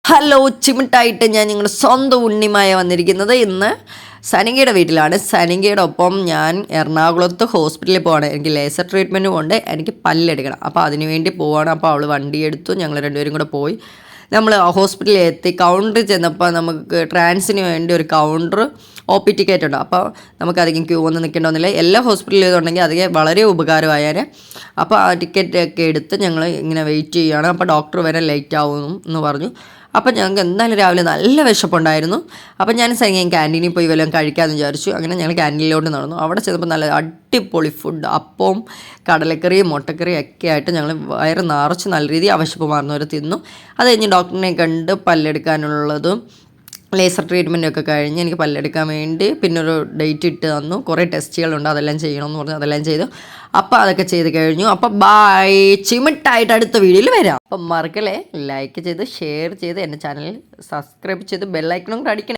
Hello, ചിമിട്ടായിട്ട് ഞാൻ നിങ്ങളുടെ സ്വന്തം ഉണ്ണിമായ വന്നിരിക്കുന്നത് ഇന്ന് സനികയുടെ വീട്ടിലാണ്. സനികയുടെ ഒപ്പം ഞാൻ എറണാകുളത്ത് ഹോസ്പിറ്റലിൽ പോവാണ്. എനിക്ക് ലേസർ ട്രീറ്റ്മെൻറ്റും കൊണ്ട് എനിക്ക് പല്ലെടുക്കണം. അപ്പോൾ അതിന് വേണ്ടി പോവാണ്. അപ്പോൾ അവൾ വണ്ടി എടുത്തു, ഞങ്ങൾ രണ്ടുപേരും കൂടെ പോയി. നമ്മൾ ഹോസ്പിറ്റലിൽ എത്തി. കൗണ്ടറിൽ ചെന്നപ്പോൾ നമുക്ക് ട്രാൻസിന് വേണ്ടി ഒരു കൗണ്ടർ OP ടിക്കറ്റ് ഉണ്ട്. അപ്പോൾ നമുക്കധികം ക്യൂ ഒന്നും നിൽക്കേണ്ടതൊന്നുമില്ല. എല്ലാ ഹോസ്പിറ്റലിൽ ചെയ്തുകൊണ്ടെങ്കിൽ അധികം വളരെ ഉപകാരമായാൽ. അപ്പോൾ ആ ടിക്കറ്റൊക്കെ എടുത്ത് ഞങ്ങൾ ഇങ്ങനെ വെയിറ്റ് ചെയ്യുകയാണ്. അപ്പോൾ ഡോക്ടർ വരെ ലേറ്റ് ആവും എന്ന് പറഞ്ഞു. അപ്പോൾ ഞങ്ങൾക്ക് എന്തായാലും രാവിലെ നല്ല വിശപ്പുണ്ടായിരുന്നു. അപ്പോൾ ഞാൻ ക്യാൻറ്റീനിൽ പോയി വല്ലതും കഴിക്കാമെന്ന് വിചാരിച്ചു. അങ്ങനെ ഞങ്ങൾ ക്യാൻറ്റീനിലോട്ട് നടന്നു. അവിടെ ചെന്നപ്പോൾ നല്ല അടിപൊളി ഫുഡ്, അപ്പവും കടലക്കറിയും മുട്ടക്കറിയും ഒക്കെ ആയിട്ട് ഞങ്ങൾ വയറ് നിറച്ച് നല്ല രീതിയിൽ വിശപ്പ് മാറുന്നവരെ തിന്നു. അത് കഴിഞ്ഞ് ഡോക്ടറിനെ കണ്ട് പല്ലെടുക്കാനുള്ളതും ലേസർ ട്രീറ്റ്മെൻറ്റൊക്കെ കഴിഞ്ഞ് എനിക്ക് പല്ലെടുക്കാൻ വേണ്ടി പിന്നെ ഒരു ഡേറ്റ് ഇട്ട് തന്നു. കുറേ ടെസ്റ്റുകളുണ്ട്, അതെല്ലാം ചെയ്യണമെന്ന് പറഞ്ഞു. അതെല്ലാം ചെയ്തു. അപ്പോൾ അതൊക്കെ ചെയ്ത് കഴിഞ്ഞു. അപ്പോൾ ബൈ, ചിമിട്ടായിട്ട് അടുത്ത വീഡിയോയിൽ വരാം. അപ്പം മറക്കല്ലേ, ലൈക്ക് ചെയ്ത് ഷെയർ ചെയ്ത് എൻ്റെ ചാനൽ സബ്സ്ക്രൈബ് ചെയ്ത് ബെല്ലൈക്കണും കൂടെ അടിക്കണം.